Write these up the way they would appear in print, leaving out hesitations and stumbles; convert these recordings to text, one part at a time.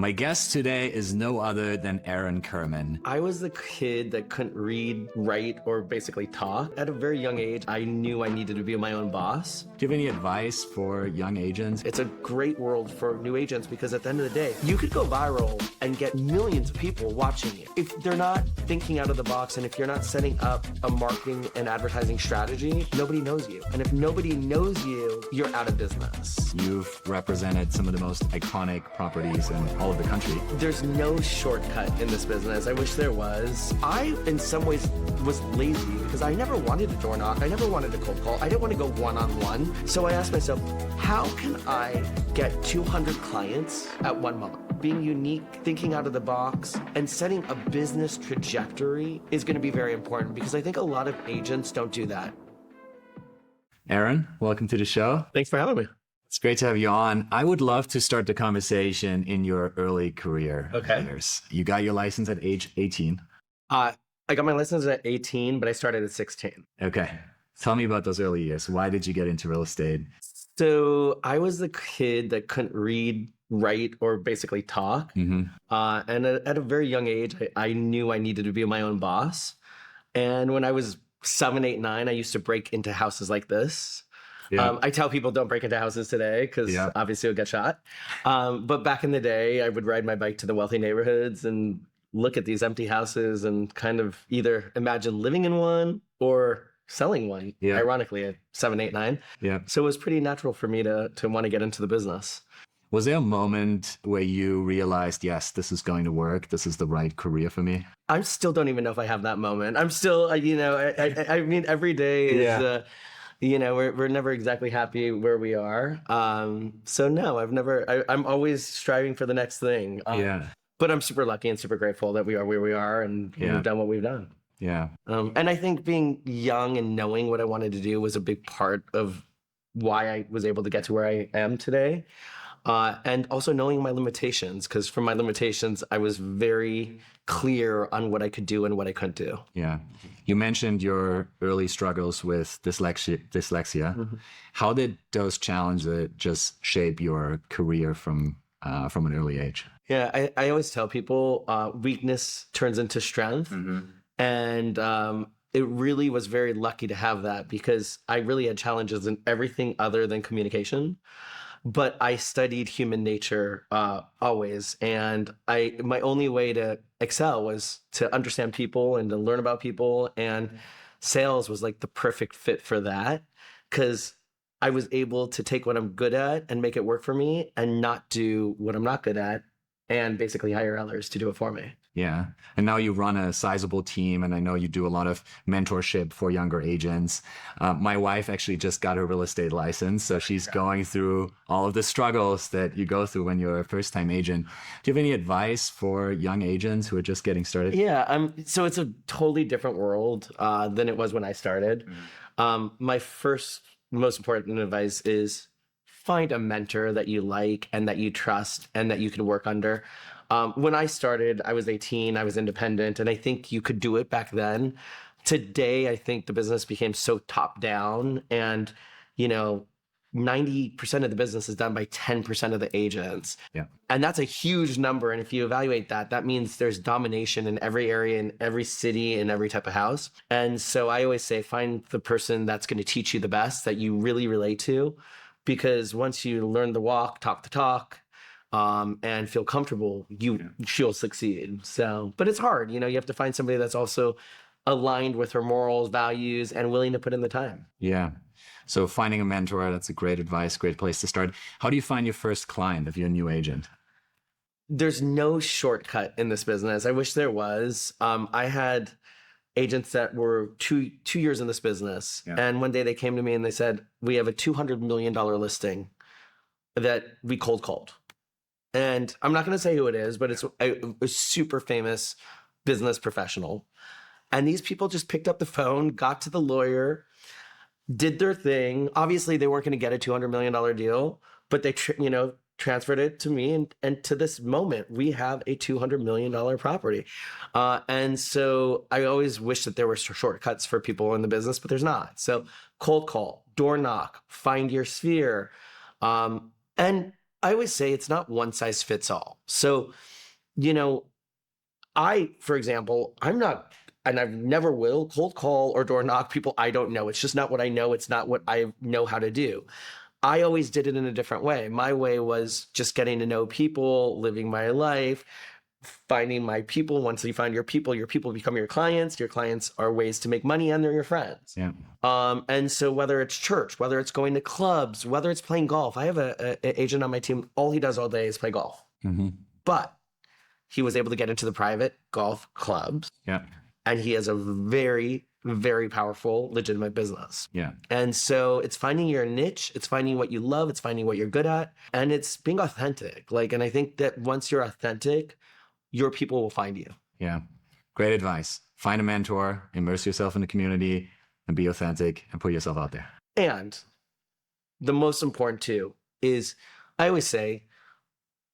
My guest today is no other than Aaron Kirman. I was the kid that couldn't read, write, or basically talk. At a very young age, I knew I needed to be my own boss. Do you have any advice for young agents? It's a great world for new agents because at the end of the day, you could go viral and get millions of people watching you. If they're not thinking out of the box and if you're not setting up a marketing and advertising strategy, nobody knows you. And if nobody knows you, you're out of business. You've represented some of the most iconic properties in all of the country. There's no shortcut in this business. I wish there was. I, in some ways, was lazy because I never wanted to door knock. I never wanted to cold call. I didn't want to go one-on-one. So I asked myself, how can I get 200 clients at one moment? Being unique, thinking out of the box, and setting a business trajectory is going to be very important because I think a lot of agents don't do that. Aaron, welcome to the show. Thanks for having me. It's great to have you on. I would love to start the conversation in your early career years. You got your license at age 18. I got my license at 18, but I started at 16. Okay. Tell me about those early years. Why did you get into real estate? So I was the kid that couldn't read, write, or basically talk. And at a very young age, I knew I needed to be my own boss. And when I was 7, 8, 9, I used to break into houses like this. Yeah. I tell people don't break into houses today because obviously you'll get shot. But back in the day, I would ride my bike to the wealthy neighborhoods and look at these empty houses and kind of either imagine living in one or selling one, ironically, at 7, 8, 9. Yeah. So it was pretty natural for me to want to get into the business. Was there a moment where you realized, yes, this is going to work, this is the right career for me? I still don't even know if I have that moment. I'm still, I mean, every day is... we're never exactly happy where we are. So no, I'm always striving for the next thing. But I'm super lucky and super grateful that we are where we are and we've done what we've done. Yeah. And I think being young and knowing what I wanted to do was a big part of why I was able to get to where I am today. And also knowing my limitations, because from my limitations, I was very clear on what I could do and what I couldn't do. Yeah. You mentioned your early struggles with dyslexia. Mm-hmm. How did those challenges just shape your career from an early age? Yeah, I always tell people weakness turns into strength. Mm-hmm. And it really was very lucky to have that because I really had challenges in everything other than communication. But I studied human nature always, and my only way to excel was to understand people and to learn about people, and sales was like the perfect fit for that because I was able to take what I'm good at and make it work for me and not do what I'm not good at and basically hire others to do it for me. Yeah. And now you run a sizable team, and I know you do a lot of mentorship for younger agents. My wife actually just got her real estate license, so she's going through all of the struggles that you go through when you're a first-time agent. Do you have any advice for young agents who are just getting started? Yeah. So it's a totally different world than it was when I started. My first most important advice is find a mentor that you like and that you trust and that you can work under. When I started, I was 18, I was independent, and I think you could do it back then. Today, I think the business became so top down and, 90% of the business is done by 10% of the agents. Yeah. And that's a huge number. And if you evaluate that, that means there's domination in every area, in every city, in every type of house. And so I always say, find the person that's going to teach you the best that you really relate to, because once you learn the walk, talk the talk, and feel comfortable, she'll succeed. So, but it's hard, you have to find somebody that's also aligned with her morals, values, and willing to put in the time. Yeah. So finding a mentor, that's a great advice, great place to start. How do you find your first client if you're a new agent? There's no shortcut in this business. I wish there was. I had agents that were two years in this business. Yeah. And one day they came to me and they said, we have a $200 million listing that we cold called. And I'm not going to say who it is, but it's a super famous business professional. And these people just picked up the phone, got to the lawyer, did their thing. Obviously, they weren't going to get a $200 million deal, but they transferred it to me. And to this moment, we have a $200 million property. And so I always wish that there were shortcuts for people in the business, but there's not. So cold call, door knock, find your sphere. And I always say it's not one size fits all. So, you know, for example, I'm not, and I never will cold call or door knock people I don't know. It's just not what I know. It's not what I know how to do. I always did it in a different way. My way was just getting to know people, living my life, finding my people. Once you find your people become your clients. Your clients are ways to make money, and they're your friends. Yeah. And so whether it's church, whether it's going to clubs, whether it's playing golf, I have a agent on my team. All he does all day is play golf. Mm-hmm. But he was able to get into the private golf clubs. Yeah. And he has a very, very powerful, legitimate business. Yeah. And so it's finding your niche, it's finding what you love, it's finding what you're good at, and it's being authentic. And I think that once you're authentic, your people will find you. Yeah. Great advice. Find a mentor, immerse yourself in the community, and be authentic and put yourself out there. And the most important too is, I always say,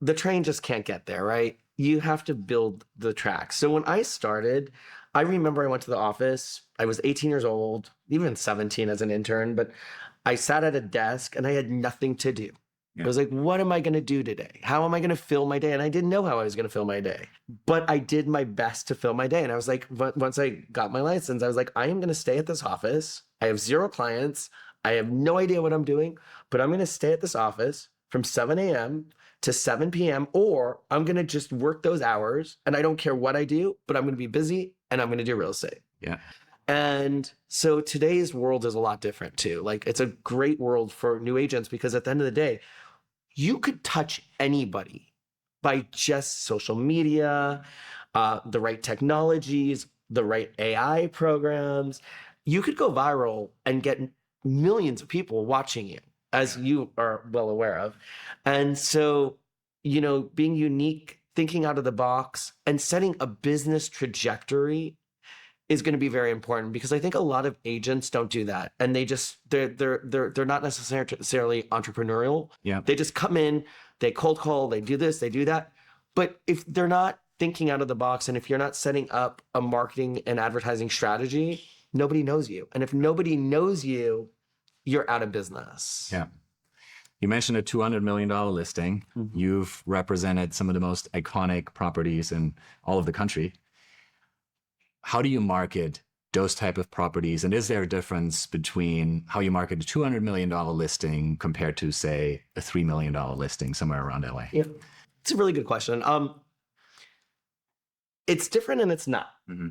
the train just can't get there, right? You have to build the tracks. So when I started, I remember I went to the office. I was 18 years old, even 17 as an intern, but I sat at a desk and I had nothing to do. Yeah. I was like, what am I going to do today? How am I going to fill my day? And I didn't know how I was going to fill my day, but I did my best to fill my day. And I was like, once I got my license, I was like, I am going to stay at this office. I have 0 clients. I have no idea what I'm doing, but I'm going to stay at this office from 7 a.m. to 7 p.m. or I'm going to just work those hours and I don't care what I do, but I'm going to be busy and I'm going to do real estate. Yeah. And so today's world is a lot different too. It's a great world for new agents because at the end of the day, you could touch anybody by just social media, the right technologies, the right AI programs. You could go viral and get millions of people watching you, as you are well aware of. And so, being unique, thinking out of the box, and setting a business trajectory is going to be very important because I think a lot of agents don't do that, and they're not necessarily entrepreneurial. Yeah. They just come in, they cold call, they do this, they do that. But if they're not thinking out of the box, and if you're not setting up a marketing and advertising strategy, nobody knows you. And if nobody knows you, you're out of business. Yeah. You mentioned a $200 million listing. Mm-hmm. You've represented some of the most iconic properties in all of the country. How do you market those type of properties? And is there a difference between how you market a $200 million listing compared to, say, a $3 million listing somewhere around LA? Yeah, it's a really good question. It's different and it's not. Mm-hmm.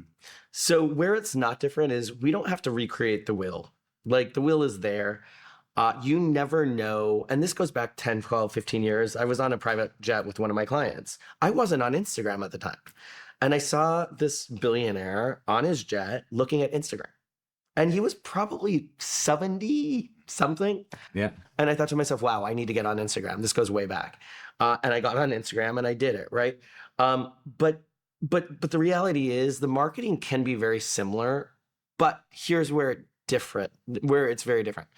So where it's not different is we don't have to recreate the wheel. The wheel is there. You never know. And this goes back 10, 12, 15 years. I was on a private jet with one of my clients. I wasn't on Instagram at the time. And I saw this billionaire on his jet looking at Instagram. And he was probably 70 something. Yeah. And I thought to myself, wow, I need to get on Instagram. This goes way back. And I got on Instagram and I did it, right? But the reality is the marketing can be very similar, but here's where it's very different.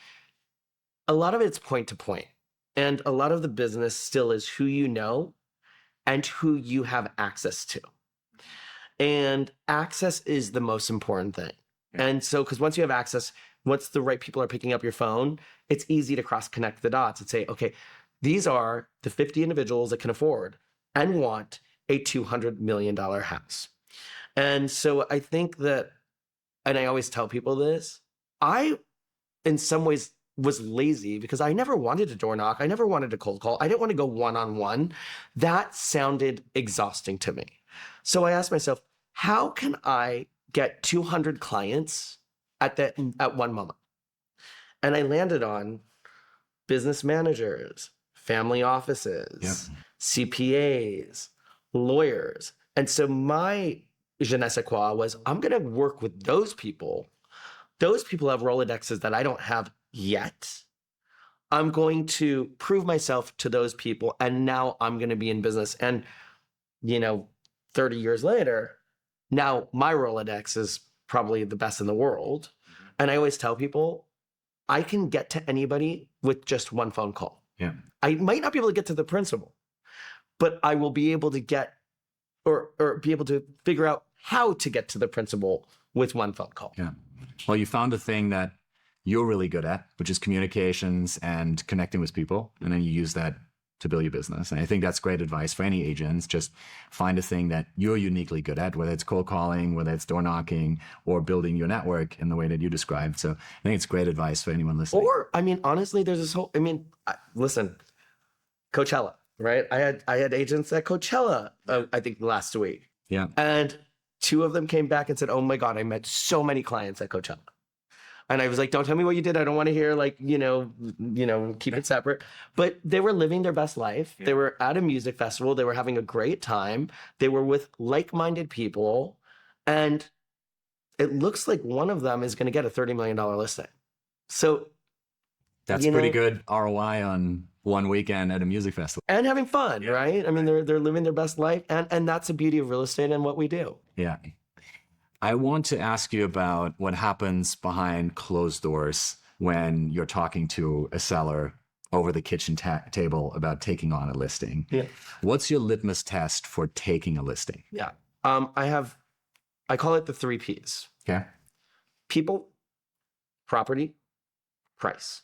A lot of it's point to point. And a lot of the business still is who you know and who you have access to. And access is the most important thing. Yeah. And so, because once you have access, once the right people are picking up your phone, it's easy to cross-connect the dots and say, okay, these are the 50 individuals that can afford and want a $200 million house. And so I think that, and I always tell people this, I, in some ways, was lazy because I never wanted to door knock. I never wanted to cold call. I didn't want to go one-on-one. That sounded exhausting to me. So I asked myself, how can I get 200 clients at one moment? And I landed on business managers, family offices, yep, CPAs, lawyers. And so my je ne sais quoi was, I'm going to work with those people. Those people have Rolodexes that I don't have yet. I'm going to prove myself to those people. And now I'm going to be in business. And, 30 years later, now my Rolodex is probably the best in the world. And I always tell people, I can get to anybody with just one phone call. Yeah. I might not be able to get to the principal, but I will be able to get or be able to figure out how to get to the principal with one phone call. Yeah. Well, you found a thing that you're really good at, which is communications and connecting with people. And then you use that to build your business. And I think that's great advice for any agents. Just find a thing that you're uniquely good at, whether it's cold calling, whether it's door knocking, or building your network in the way that you described. So I think it's great advice for anyone listening. Or, I mean, honestly, there's this whole, listen, Coachella, right? I had agents at Coachella, I think last week. Yeah. And 2 of them came back and said, oh my God, I met so many clients at Coachella. And I was like, don't tell me what you did. I don't want to hear, like, keep it separate. But they were living their best life. Yeah. They were at a music festival. They were having a great time. They were with like-minded people. And it looks like one of them is going to get a $30 million listing. So that's pretty good ROI on one weekend at a music festival. And having fun, right? I mean, they're living their best life. And that's the beauty of real estate and what we do. Yeah. I want to ask you about what happens behind closed doors when you're talking to a seller over the kitchen table about taking on a listing. Yeah. What's your litmus test for taking a listing? Yeah. I call it the 3 Ps. Okay. People, property, price.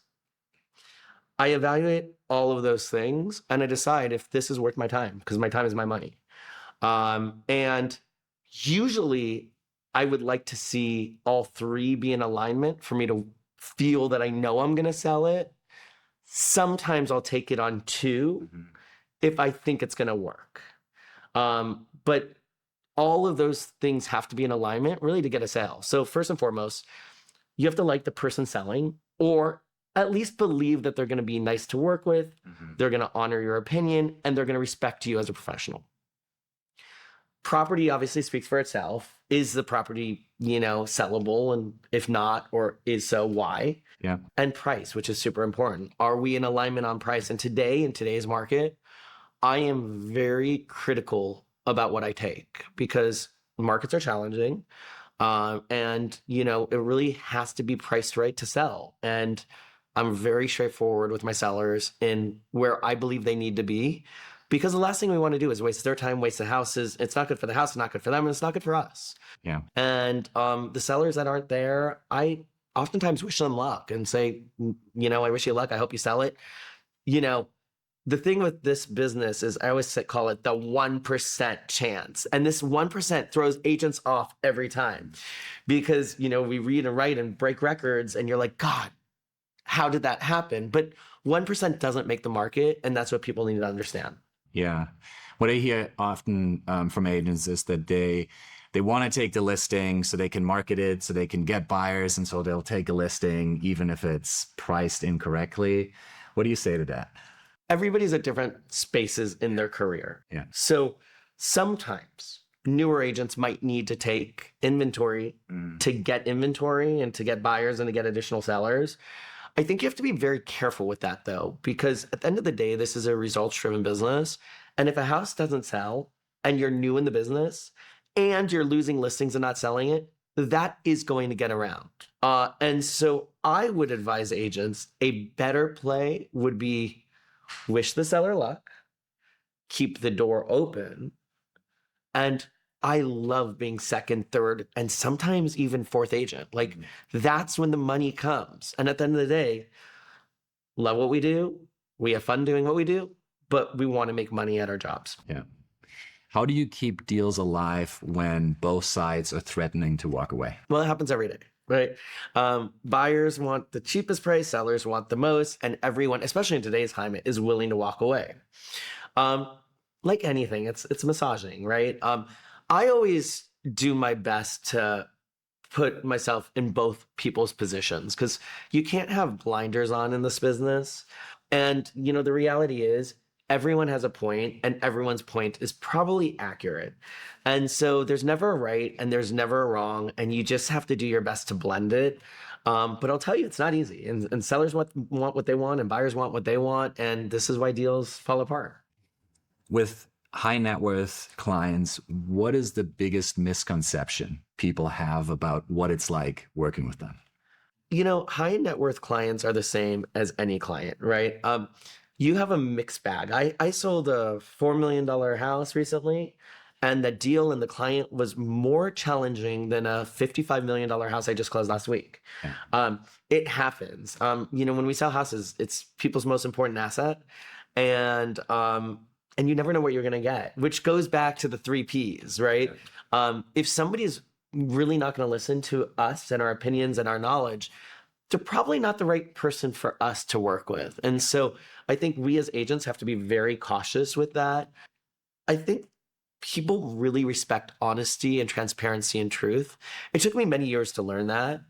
I evaluate all of those things and I decide if this is worth my time, because my time is my money. And usually I would like to see all 3 be in alignment for me to feel that I know I'm going to sell it. Sometimes I'll take it on 2 if I think it's going to work. But all of those things have to be in alignment really to get a sale. So first and foremost, you have to like the person selling, or at least believe that they're going to be nice to work with, they're going to honor your opinion, and they're going to respect you as a professional. Property obviously speaks for itself. Is the property, sellable? And if not, or is so, why? Yeah. And price, which is super important. Are we in alignment on price? And today, in today's market, I am very critical about what I take because markets are challenging. And it really has to be priced right to sell. And I'm very straightforward with my sellers in where I believe they need to be. Because the last thing we want to do is waste their time, waste the houses. It's not good for the house, it's not good for them, and it's not good for us. Yeah. And the sellers that aren't there, I oftentimes wish them luck and say, I wish you luck. I hope you sell it. The thing with this business is I always call it the 1% chance. And this 1% throws agents off every time because, we read and write and break records and you're like, God, how did that happen? But 1% doesn't make the market. And that's what people need to understand. Yeah. What I hear often from agents is that they want to take the listing so they can market it, so they can get buyers. And so they'll take a listing even if it's priced incorrectly. What do you say to that? Everybody's at different spaces in their career. Yeah. So sometimes newer agents might need to take inventory to get inventory and to get buyers and to get additional sellers. I think you have to be very careful with that, though, because at the end of the day, this is a results-driven business. And if a house doesn't sell and you're new in the business and you're losing listings and not selling it, that is going to get around. And so I would advise agents, a better play would be wish the seller luck, keep the door open, and I love being second, third, and sometimes even fourth agent. Like that's when the money comes. And at the end of the day, love what we do. We have fun doing what we do, but we want to make money at our jobs. Yeah. How do you keep deals alive when both sides are threatening to walk away? Well, it happens every day, right? Buyers want the cheapest price, sellers want the most, and everyone, especially in today's climate, is willing to walk away. Like anything, it's massaging, right? I always do my best to put myself in both people's positions because you can't have blinders on in this business. And, the reality is everyone has a point and everyone's point is probably accurate. And so there's never a right and there's never a wrong. And you just have to do your best to blend it. But I'll tell you, it's not easy. And sellers want what they want and buyers want what they want. And this is why deals fall apart. With high net worth clients, what is the biggest misconception people have about what it's like working with them? High net worth clients are the same as any client, right? You have a mixed bag. I sold a $4 million house recently, and the deal and the client was more challenging than a $55 million house I just closed last week. Yeah. It happens. When we sell houses, it's people's most important asset. and you never know what you're going to get, which goes back to the 3 Ps, right? If somebody's really not going to listen to us and our opinions and our knowledge, they're probably not the right person for us to work with. And so I think we as agents have to be very cautious with that. I think people really respect honesty and transparency and truth. It took me many years to learn that.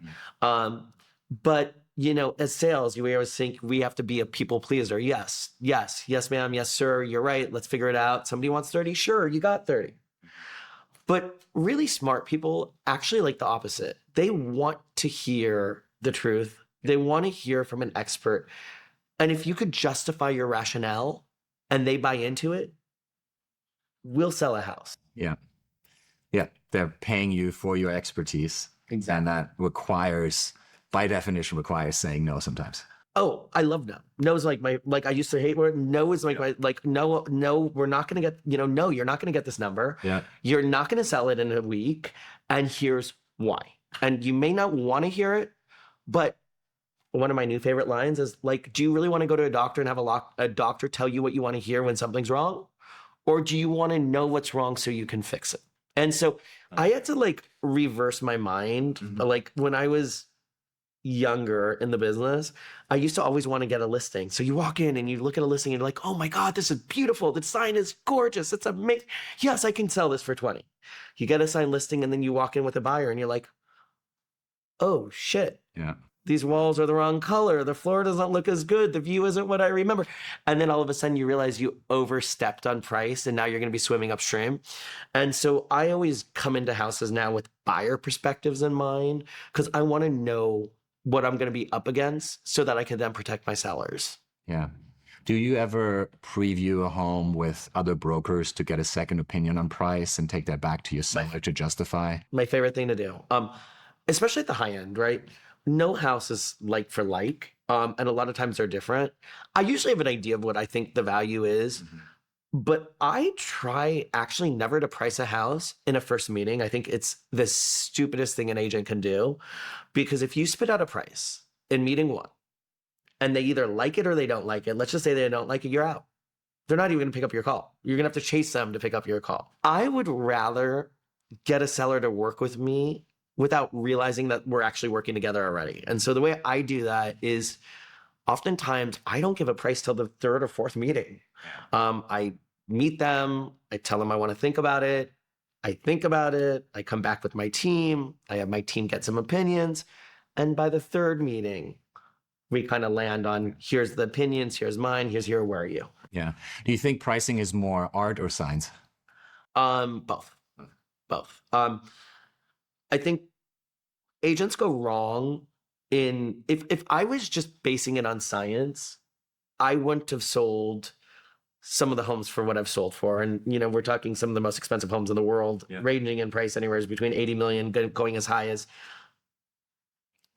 But you know, as sales, we always think we have to be a people pleaser. Yes, ma'am. Yes, sir. You're right. Let's figure it out. Somebody wants 30. Sure, you got 30. But really smart people actually like the opposite. They want to hear the truth. They want to hear from an expert. And if you could justify your rationale and they buy into it, we'll sell a house. Yeah. Yeah. They're paying you for your expertise. Exactly. And that requires, by definition, requires saying no sometimes. Oh, I love no. No is like I used to hate word. No is like no, we're not going to get, no, you're not going to get this number. Yeah. You're not going to sell it in a week. And here's why. And you may not want to hear it, but one of my new favorite lines is like, do you really want to go to a doctor and have a doctor tell you what you want to hear when something's wrong? Or do you want to know what's wrong so you can fix it? And so I had to like reverse my mind. Mm-hmm. Like when I was younger in the business, I used to always want to get a listing. So you walk in and you look at a listing and you're like, oh my God, this is beautiful. The sign is gorgeous. It's amazing. Yes, I can sell this for 20. You get a signed listing and then you walk in with a buyer and you're like, oh shit. Yeah. These walls are the wrong color. The floor doesn't look as good. The view isn't what I remember. And then all of a sudden you realize you overstepped on price and now you're going to be swimming upstream. And so I always come into houses now with buyer perspectives in mind because I want to know what I'm going to be up against so that I can then protect my sellers. Yeah. Do you ever preview a home with other brokers to get a second opinion on price and take that back to your seller to justify? My favorite thing to do, especially at the high end, right? No house is like for like, and a lot of times they're different. I usually have an idea of what I think the value is, but I try actually never to price a house in a first meeting. I think it's the stupidest thing an agent can do, because if you spit out a price in meeting one and they either like it or they don't like it, let's just say they don't like it, you're out. They're not even gonna pick up your call. You're gonna have to chase them to pick up your call. I would rather get a seller to work with me without realizing that we're actually working together already. And so the way I do that is oftentimes I don't give a price till the third or fourth meeting. I meet them, I tell them I want to think about it. I think about it. I come back with my team. I have my team get some opinions. And by the third meeting, we kind of land on here's the opinions, here's mine, here's here, where are you? Yeah. Do you think pricing is more art or science? Both. I think agents go wrong in if I was just basing it on science, I wouldn't have sold some of the homes for what I've sold for. And, we're talking some of the most expensive homes in the world, ranging in price anywhere between 80 million, going as high as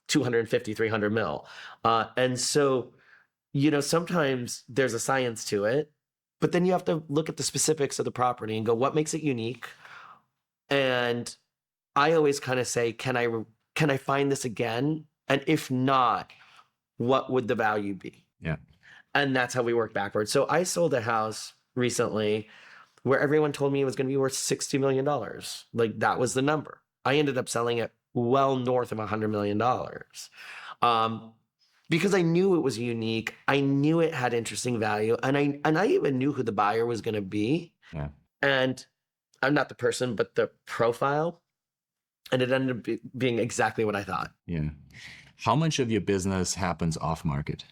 250, 300 mil. And so, sometimes there's a science to it, but then you have to look at the specifics of the property and go, what makes it unique? And I always kind of say, can I find this again? And if not, what would the value be? Yeah. And that's how we work backwards. So I sold a house recently where everyone told me it was going to be worth $60 million. Like that was the number. I ended up selling it well north of $100 million. Because I knew it was unique. I knew it had interesting value. And I even knew who the buyer was going to be. Yeah. And I'm not the person, but the profile. And it ended up being exactly what I thought. Yeah. How much of your business happens off market?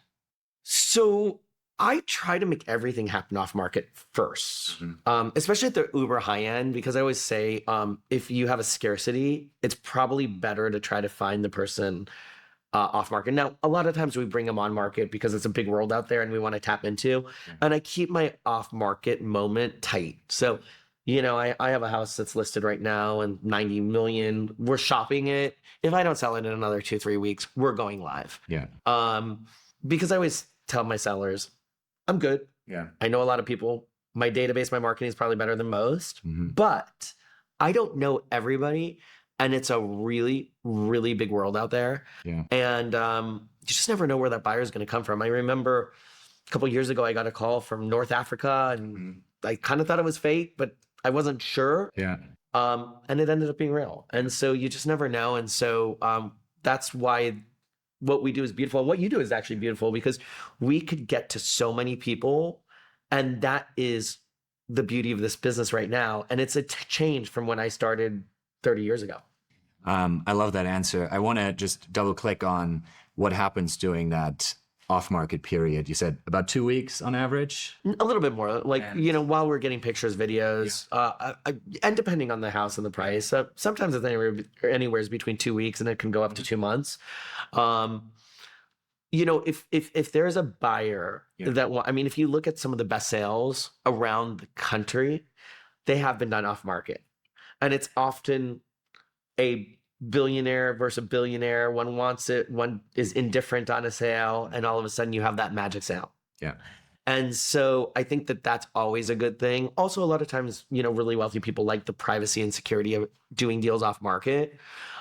So I try to make everything happen off market first, especially at the uber high end, because I always say if you have a scarcity, it's probably better to try to find the person off market. Now, a lot of times we bring them on market because it's a big world out there and we want to tap into. And I keep my off market moment tight. So I have a house that's listed right now and 90 million. We're shopping it. If I don't sell it in another 2-3 weeks, we're going live. Yeah. Because I always tell my sellers, I'm good. Yeah. I know a lot of people. My database, my marketing is probably better than most, but I don't know everybody. And it's a really, really big world out there. Yeah. And you just never know where that buyer is going to come from. I remember couple of years ago, I got a call from North Africa, and I kind of thought it was fake, but I wasn't sure. Yeah. And it ended up being real. And so you just never know. And so that's why what we do is beautiful. What you do is actually beautiful, because we could get to so many people. And that is the beauty of this business right now. And it's a change from when I started 30 years ago. I love that answer. I want to just double click on what happens during that off-market period. You said about 2 weeks on average? A little bit more, like, while we're getting pictures, videos, and depending on the house and the price, sometimes it's anywhere between 2 weeks, and it can go up to 2 months. If there's a buyer that if you look at some of the best sales around the country, they have been done off market, and it's often a billionaire versus a billionaire. One wants it, one is indifferent on a sale, and all of a sudden you have that magic sale. Yeah. And so I think that that's always a good thing. Also, a lot of times, really wealthy people like the privacy and security of doing deals off market.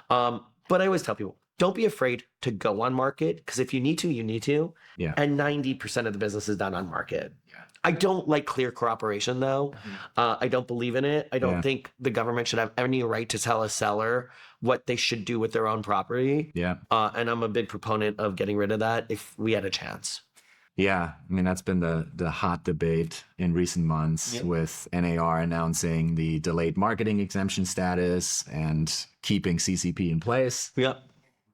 But I always tell people, don't be afraid to go on market, because if you need to, you need to. Yeah. And 90% of the business is done on market. Yeah. I don't like clear cooperation, though. I don't believe in it. I don't think the government should have any right to tell a seller what they should do with their own property. Yeah. And I'm a big proponent of getting rid of that if we had a chance. Yeah. I mean, that's been the hot debate in recent months, with NAR announcing the delayed marketing exemption status and keeping CCP in place. Yep.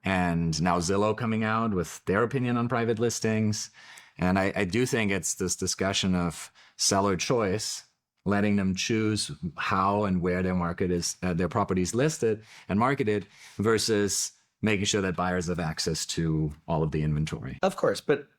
And now Zillow coming out with their opinion on private listings. And I do think it's this discussion of seller choice, letting them choose how and where their property is listed and marketed, versus making sure that buyers have access to all of the inventory. Of course, but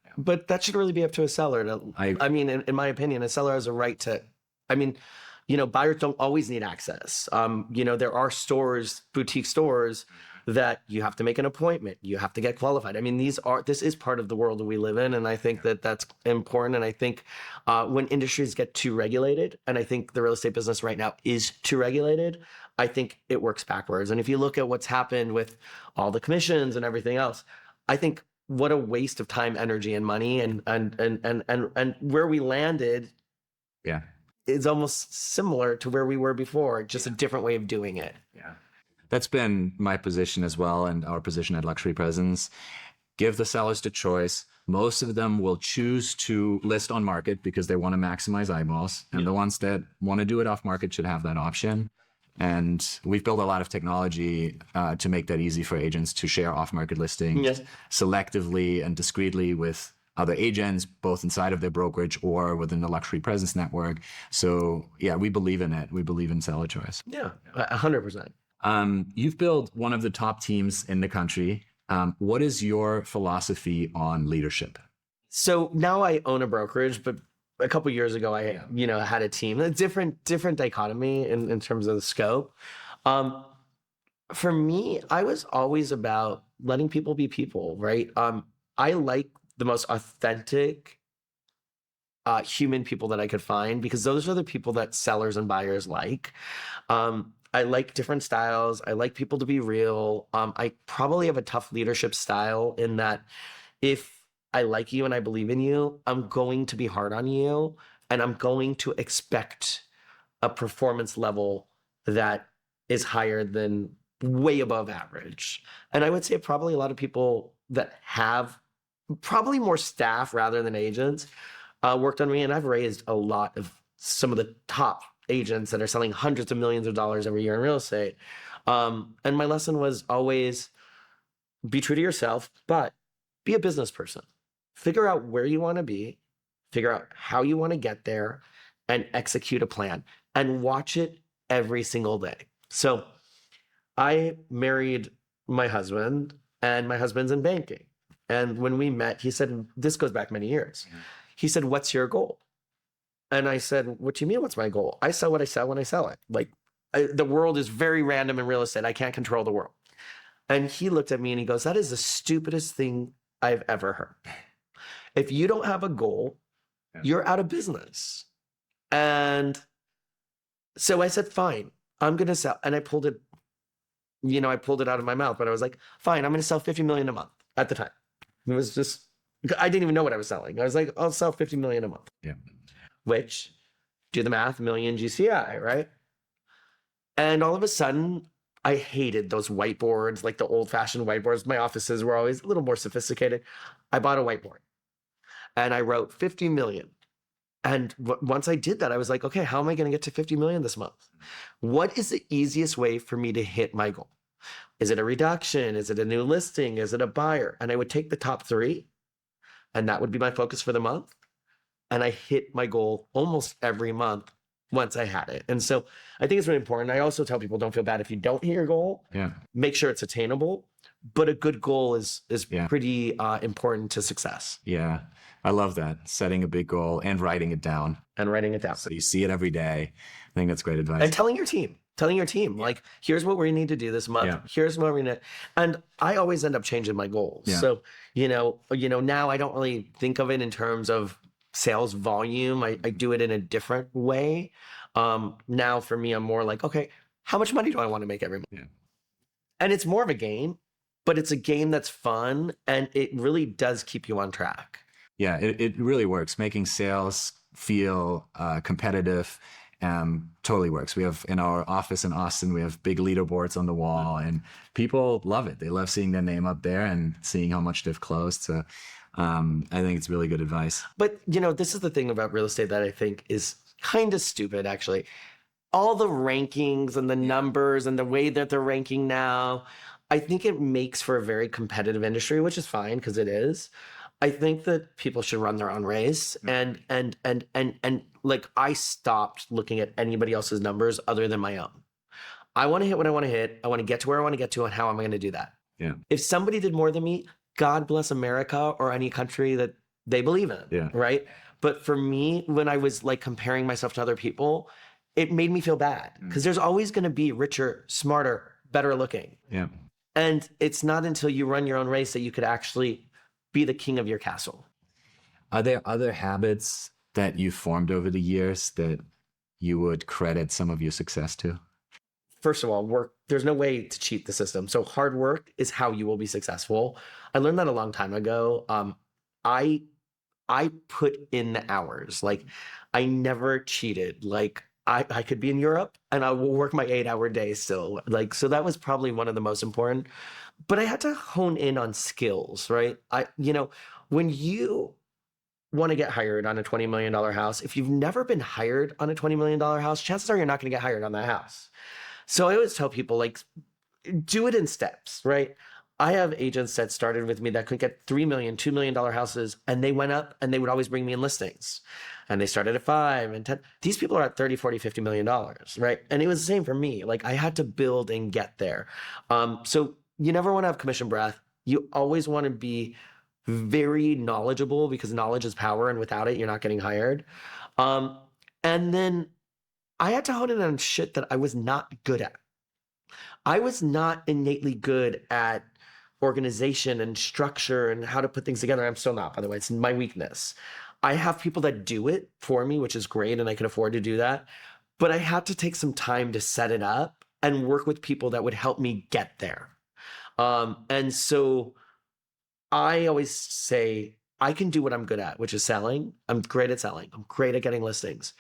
that should really be up to a seller. In my opinion, a seller has a right to. Buyers don't always need access. There are stores, boutique stores, that you have to make an appointment. You have to get qualified. This is part of the world that we live in. And I think that that's important. And I think when industries get too regulated, and I think the real estate business right now is too regulated, I think it works backwards. And if you look at what's happened with all the commissions and everything else, I think what a waste of time, energy, and money, and where we landed. Yeah. Is almost similar to where we were before, just a different way of doing it. Yeah. That's been my position as well, and our position at Luxury Presence. Give the sellers the choice. Most of them will choose to list on market because they want to maximize eyeballs. And the ones that want to do it off market should have that option. And we've built a lot of technology to make that easy for agents to share off market listings selectively and discreetly with other agents, both inside of their brokerage or within the Luxury Presence network. So yeah, we believe in it. We believe in seller choice. Yeah, 100%. You've built one of the top teams in the country. What is your philosophy on leadership? So now I own a brokerage, but a couple of years ago, I had a team. A different dichotomy in terms of the scope. For me, I was always about letting people be people, right? I like the most authentic human people that I could find, because those are the people that sellers and buyers like. I like different styles. I like people to be real. I probably have a tough leadership style in that if I like you and I believe in you, I'm going to be hard on you, and I'm going to expect a performance level that is higher than way above average. And I would say probably a lot of people that have probably more staff rather than agents worked on me, and I've raised a lot of some of the top agents that are selling hundreds of millions of dollars every year in real estate. And my lesson was always be true to yourself, but be a business person. Figure out where you want to be, figure out how you want to get there, and execute a plan, and watch it every single day. So I married my husband, and my husband's in banking. And when we met, he said, this goes back many years. He said, what's your goal? And I said, what do you mean, what's my goal? I sell what I sell when I sell it. The world is very random in real estate. I can't control the world. And he looked at me and he goes, that is the stupidest thing I've ever heard. If you don't have a goal, you're out of business. And so I said, fine, I'm going to sell. And I pulled it out of my mouth, but I was like, fine, I'm going to sell $50 million a month at the time. It was just I didn't even know what I was selling. I was like, I'll sell 50 million a month, Yeah. which, do the math, million GCI, right? And all of a sudden, I hated those whiteboards, like the old fashioned whiteboards. My offices were always a little more sophisticated. I bought a whiteboard and I wrote 50 million. And once I did that, I was like, okay, how am I going to get to 50 million this month? What is the easiest way for me to hit my goal? Is it a reduction? Is it a new listing? Is it a buyer? And I would take the top three, and that would be my focus for the month. And I hit my goal almost every month once I had it. And so I think it's really important. I also tell people, don't feel bad if you don't hit your goal. Yeah. Make sure it's attainable. But a good goal is Yeah. pretty important to success. Yeah. I love that. Setting a big goal and writing it down. And writing it down. So you see it every day. I think that's great advice. And telling your team, like, here's what we need to do this month. Yeah. Here's what we're gonna, and I always end up changing my goals. Yeah. So, now I don't really think of it in terms of sales volume. I do it in a different way. Now for me, I'm more like, okay, how much money do I want to make every month? Yeah. And it's more of a game, but it's a game that's fun and it really does keep you on track. Yeah, it really works. Making sales feel competitive totally works. We have in our office in Austin, we have big leaderboards on the wall and people love it. They love seeing their name up there and seeing how much they've closed. So I think it's really good advice. But, this is the thing about real estate that I think is kind of stupid, actually. All the rankings and the numbers and the way that they're ranking now, I think it makes for a very competitive industry, which is fine because it is. I think that people should run their own race, and like I stopped looking at anybody else's numbers other than my own. I want to hit what I want to hit. I want to get to where I want to get to, and how am I going to do that? Yeah. If somebody did more than me, God bless America or any country that they believe in. Yeah. Right. But for me, when I was like comparing myself to other people, it made me feel bad because there's always going to be richer, smarter, better looking. Yeah. And it's not until you run your own race that you could actually be the king of your castle. Are there other habits that you formed over the years that you would credit some of your success to? First of all, work. There's no way to cheat the system. So hard work is how you will be successful. I learned that a long time ago. I put in the hours. Like I never cheated. Like I could be in Europe and I will work my 8-hour day still. Like, so that was probably one of the most important. But I had to hone in on skills, right? When you want to get hired on a $20 million house, if you've never been hired on a $20 million house, chances are you're not going to get hired on that house. So I always tell people, like, do it in steps, right? I have agents that started with me that could get $3 million, $2 million houses, and they went up and they would always bring me in listings. And they started at 5 and 10. These people are at 30, 40, $50 million, right? And it was the same for me. Like I had to build and get there. So you never want to have commission breath. You always want to be very knowledgeable because knowledge is power. And without it, you're not getting hired. And then I had to hone in on shit that I was not good at. I was not innately good at organization and structure and how to put things together. I'm still not, by the way. It's my weakness. I have people that do it for me, which is great, and I can afford to do that. But I had to take some time to set it up and work with people that would help me get there. And so I always say, I can do what I'm good at, which is selling. I'm great at selling. I'm great at getting listings.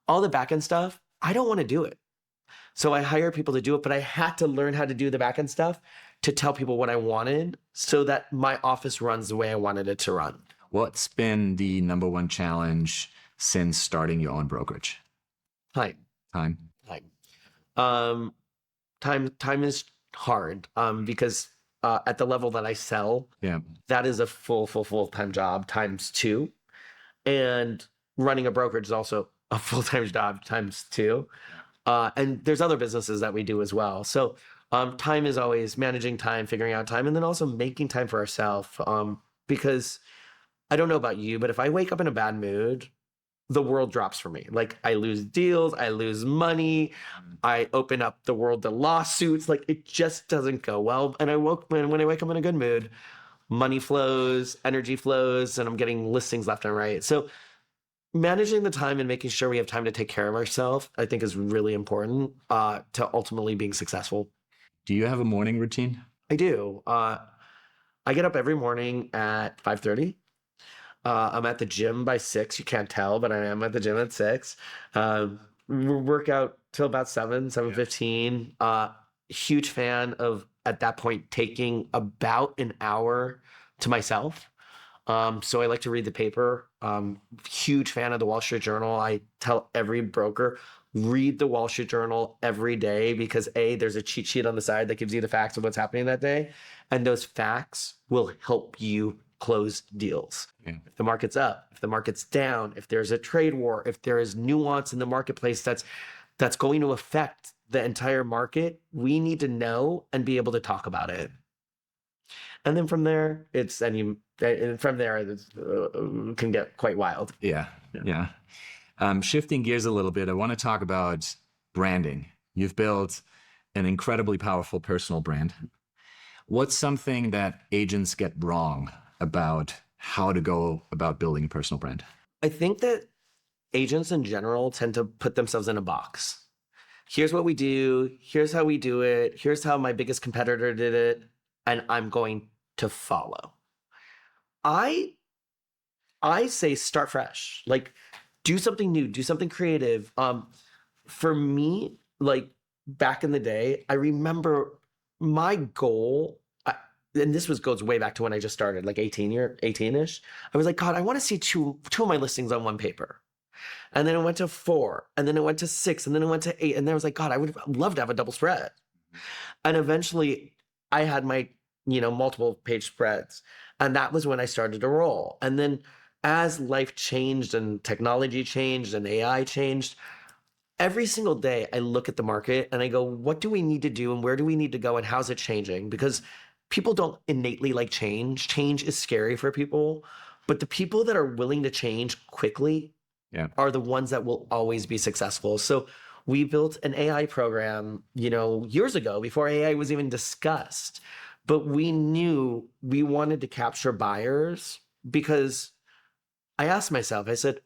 All the back end stuff, I don't want to do it. So I hire people to do it, but I had to learn how to do the back end stuff to tell people what I wanted so that my office runs the way I wanted it to run. What's been the number one challenge since starting your own brokerage? Time. Time is hard because at the level that I sell, that is a full-time job times 2. And running a brokerage is also a full-time job times 2. And there's other businesses that we do as well. So time is always managing time, figuring out time, and then also making time for ourselves. Because I don't know about you, but if I wake up in a bad mood, the world drops for me. Like I lose deals, I lose money, I open up the world to lawsuits. Like it just doesn't go well. And when I wake up in a good mood, money flows, energy flows, and I'm getting listings left and right. So managing the time and making sure we have time to take care of ourselves, I think is really important to ultimately being successful. Do you have a morning routine? I do. I get up every morning at 5:30. I'm at the gym by 6. You can't tell, but I am at the gym at 6. We work out till about 7:15. Huge fan of, at that point, taking about an hour to myself. So I like to read the paper. Huge fan of the Wall Street Journal. I tell every broker, read the Wall Street Journal every day because there's a cheat sheet on the side that gives you the facts of what's happening that day. And those facts will help you close deals. Yeah. If the market's up, if the market's down, if there's a trade war, if there is nuance in the marketplace that's going to affect the entire market, we need to know and be able to talk about it. And then from there, it can get quite wild. Yeah. Shifting gears a little bit, I want to talk about branding. You've built an incredibly powerful personal brand. What's something that agents get wrong about how to go about building a personal brand? I think that agents in general tend to put themselves in a box. Here's what we do. Here's how we do it. Here's how my biggest competitor did it. And I'm going to follow. I say start fresh. Like, do something new, do something creative. For me, like back in the day, I remember my goal, and this goes way back to when I just started, like 18-ish. I was like, God, I want to see two of my listings on one paper. And then it went to 4, and then it went to 6, and then it went to 8. And then I was like, God, I would love to have a double spread. And eventually I had my, multiple page spreads. And that was when I started to roll. And then as life changed and technology changed and AI changed, every single day I look at the market and I go, what do we need to do and where do we need to go and how's it changing? Because people don't innately like change. Change is scary for people, but the people that are willing to change quickly are the ones that will always be successful. So we built an AI program, years ago before AI was even discussed, but we knew we wanted to capture buyers because I asked myself, I said,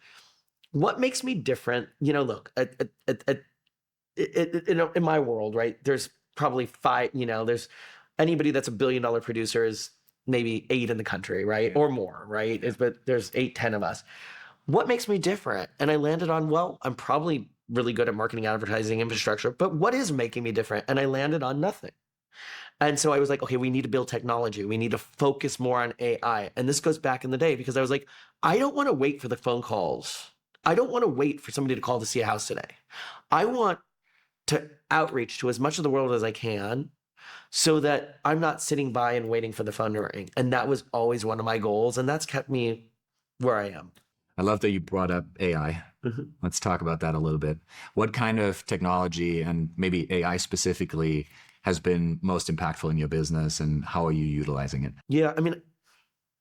what makes me different? Look, in my world, right, there's probably 5, there's anybody that's $1 billion producer is maybe 8 in the country, right? Or more, right? But there's 8, 10 of us. What makes me different? And I landed on, well, I'm probably really good at marketing, advertising, infrastructure, but what is making me different? And I landed on nothing. And so I was like, okay, we need to build technology. We need to focus more on AI. And this goes back in the day because I was like, I don't want to wait for the phone calls. I don't want to wait for somebody to call to see a house today. I want to outreach to as much of the world as I can so that I'm not sitting by and waiting for the phone to ring. And that was always one of my goals. And that's kept me where I am. I love that you brought up AI. Mm-hmm. Let's talk about that a little bit. What kind of technology and maybe AI specifically has been most impactful in your business and how are you utilizing it? Yeah, I mean,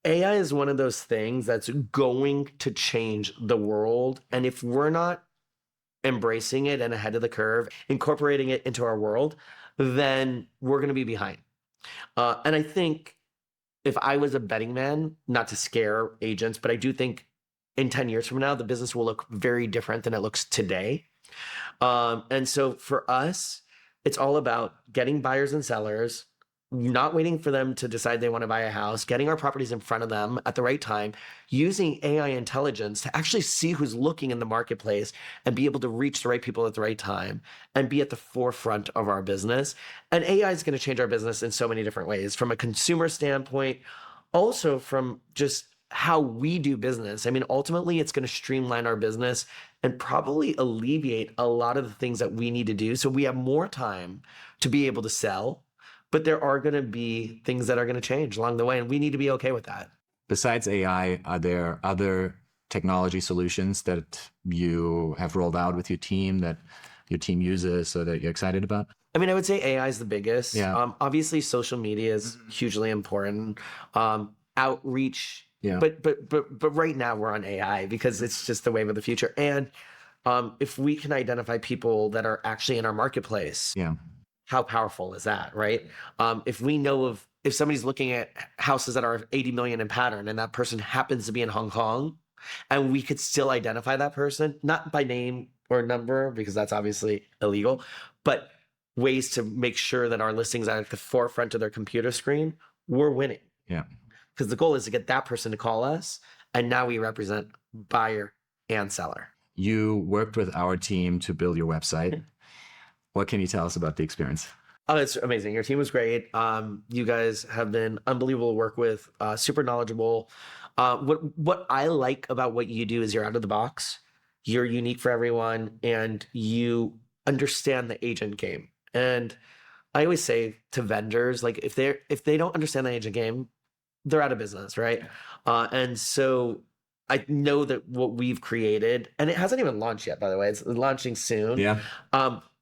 AI is one of those things that's going to change the world. And if we're not embracing it and ahead of the curve, incorporating it into our world, then we're going to be behind. And I think if I was a betting man, not to scare agents, but I do think in 10 years from now, the business will look very different than it looks today. And so for us, it's all about getting buyers and sellers, not waiting for them to decide they want to buy a house, getting our properties in front of them at the right time, using AI intelligence to actually see who's looking in the marketplace and be able to reach the right people at the right time and be at the forefront of our business. And AI is going to change our business in so many different ways, from a consumer standpoint, also from just how we do business. I mean, ultimately, it's going to streamline our business and probably alleviate a lot of the things that we need to do. So we have more time to be able to sell, but there are going to be things that are going to change along the way, and we need to be okay with that. Besides AI, are there other technology solutions that you have rolled out with your team that your team uses or that you're excited about? I mean, I would say AI is the biggest. Yeah. Obviously, social media is hugely important. Outreach. Yeah. But right now we're on AI because it's just the wave of the future. And if we can identify people that are actually in our marketplace, how powerful is that, right? If we know if somebody's looking at houses that are 80 million in pattern and that person happens to be in Hong Kong, and we could still identify that person, not by name or number, because that's obviously illegal, but ways to make sure that our listings are at the forefront of their computer screen, we're winning. Yeah. Because the goal is to get that person to call us And now we represent buyer and seller. You worked with our team to build your website. What can you tell us about the experience? Oh, it's amazing. Your team was great. You guys have been unbelievable to work with, super knowledgeable. What I like about what you do is you're out of the box, you're unique for everyone, and you understand the agent game. And I always say to vendors, like if they don't understand the agent game, they're out of business, right? And so I know that what we've created, and it hasn't even launched yet, by the way, it's launching soon. Yeah.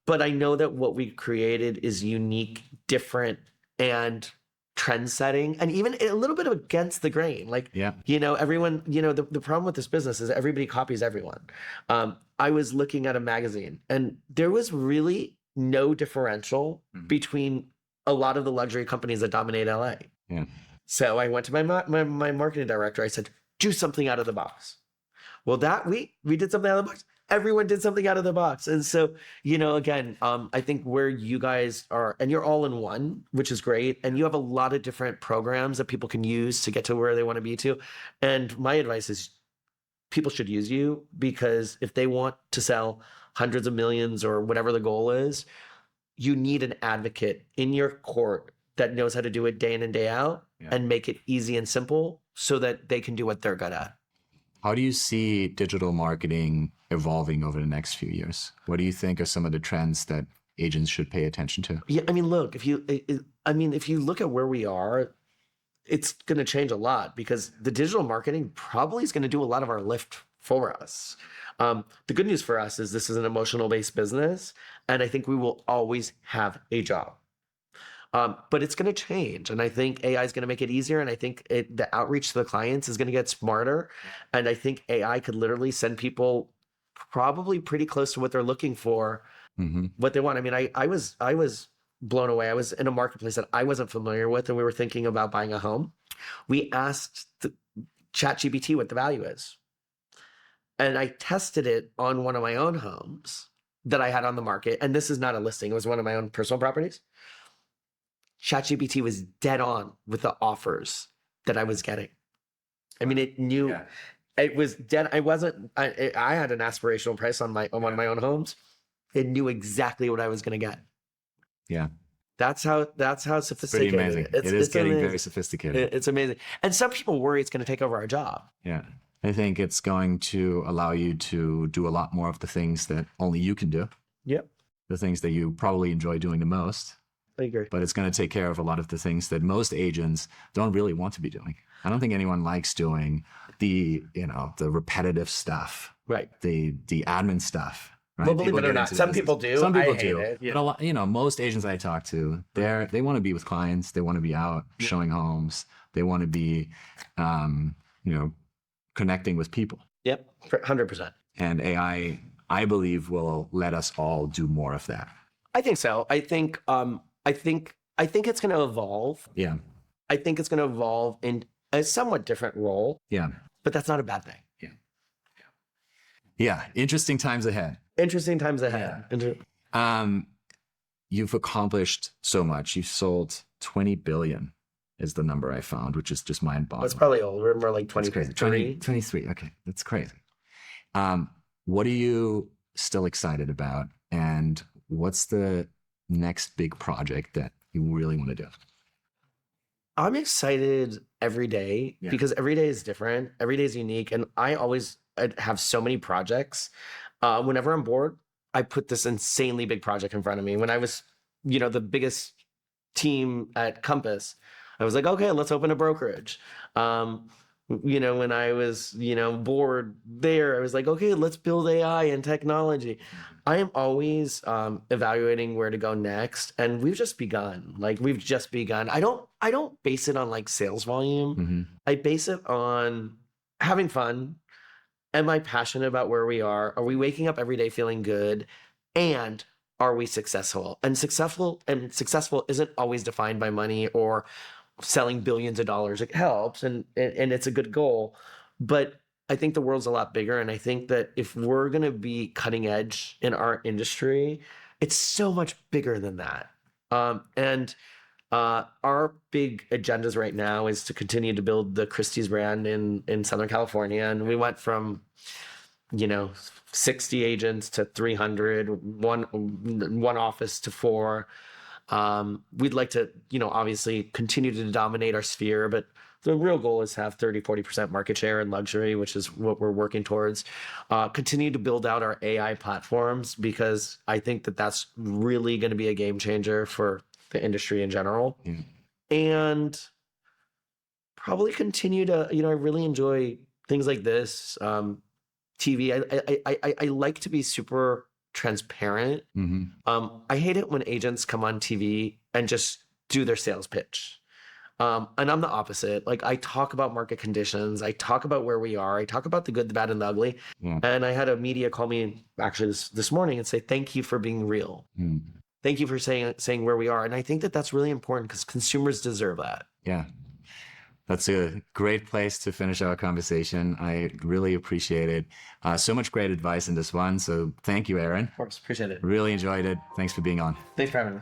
But I know that what we created is unique, different, and trend setting, and even a little bit against the grain. Like, Yeah. Everyone, the problem with this business is everybody copies everyone. I was looking at a magazine, and there was really no differential between a lot of the luxury companies that dominate LA. Yeah. So I went to my marketing director. I said, do something out of the box. Well, that week we did something out of the box. Everyone did something out of the box. And so, again, I think where you guys are, and you're all in one, which is great. And you have a lot of different programs that people can use to get to where they want to be to. And my advice is people should use you, because if they want to sell hundreds of millions or whatever the goal is, you need an advocate in your court that knows how to do it day in and day out and make it easy and simple so that they can do what they're good at. How do you see digital marketing evolving over the next few years? What do you think are some of the trends that agents should pay attention to? Yeah, look, if you look at where we are, it's going to change a lot, because the digital marketing probably is going to do a lot of our lift for us. The good news for us is this is an emotional-based business, and I think we will always have a job. But it's going to change. And I think AI is going to make it easier. And I think the outreach to the clients is going to get smarter. And I think AI could literally send people probably pretty close to what they're looking for, what they want. I was blown away. I was in a marketplace that I wasn't familiar with, and we were thinking about buying a home. We asked the ChatGPT what the value is. And I tested it on one of my own homes that I had on the market. And this is not a listing. It was one of my own personal properties. ChatGPT was dead on with the offers that I was getting. It knew it was dead. I had an aspirational price on one of my own homes. It knew exactly what I was going to get. Yeah. That's how sophisticated. Pretty amazing. It's getting amazing. very sophisticated. It's amazing. And some people worry it's going to take over our job. Yeah. I think it's going to allow you to do a lot more of the things that only you can do. Yep. The things that you probably enjoy doing the most. I agree. But it's going to take care of a lot of the things that most agents don't really want to be doing. I don't think anyone likes doing the repetitive stuff. Right. The admin stuff. Right? Well, believe it or not, some people do. Some people hate do. it. Yeah. But most agents I talk to, they want to be with clients. They want to be out showing homes. They want to be, connecting with people. Yep, 100%. And AI, I believe, will let us all do more of that. I think so. I think it's going to evolve. Yeah. I think it's going to evolve in a somewhat different role. Yeah. But that's not a bad thing. Yeah. Interesting times ahead. Interesting times ahead. Yeah. You've accomplished so much. You've sold 20 billion is the number I found, which is just mind-boggling. That's probably old. We're more like 23. 23. Okay. That's crazy. What are you still excited about? And what's the next big project that you really want to do? I'm excited every day because every day is different. Every day is unique. And I have so many projects. Whenever I'm bored, I put this insanely big project in front of me. When I was, the biggest team at Compass, I was like, okay, let's open a brokerage. When I was, bored there, I was like, okay, let's build AI and technology. I am always evaluating where to go next. And we've just begun. I don't base it on sales volume. Mm-hmm. I base it on having fun. Am I passionate about where we are? Are we waking up every day feeling good? And are we successful? And successful isn't always defined by money or selling billions of dollars. It helps and it's a good goal. But I think the world's a lot bigger. And I think that if we're going to be cutting edge in our industry, it's so much bigger than that. And Our big agendas right now is to continue to build the Christie's brand in Southern California. And we went from, 60 agents to 300, one office to 4. We'd like to, obviously continue to dominate our sphere, but the real goal is to have 30-40% market share in luxury, which is what we're working towards. Continue to build out our AI platforms, because I think that that's really going to be a game changer for the industry in general. And probably continue to, I really enjoy things like this. TV. I like to be super transparent. I hate it when agents come on TV and just do their sales pitch. And I'm the opposite. Like, I talk about market conditions. I talk about where we are. I talk about the good, the bad, and the ugly. And I had a media call me actually this morning and say, thank you for being real. Thank you for saying where we are. And I think that that's really important, because consumers deserve that. Yeah. That's a great place to finish our conversation. I really appreciate it. So much great advice in this one. So thank you, Aaron. Of course. Appreciate it. Really enjoyed it. Thanks for being on. Thanks for having me.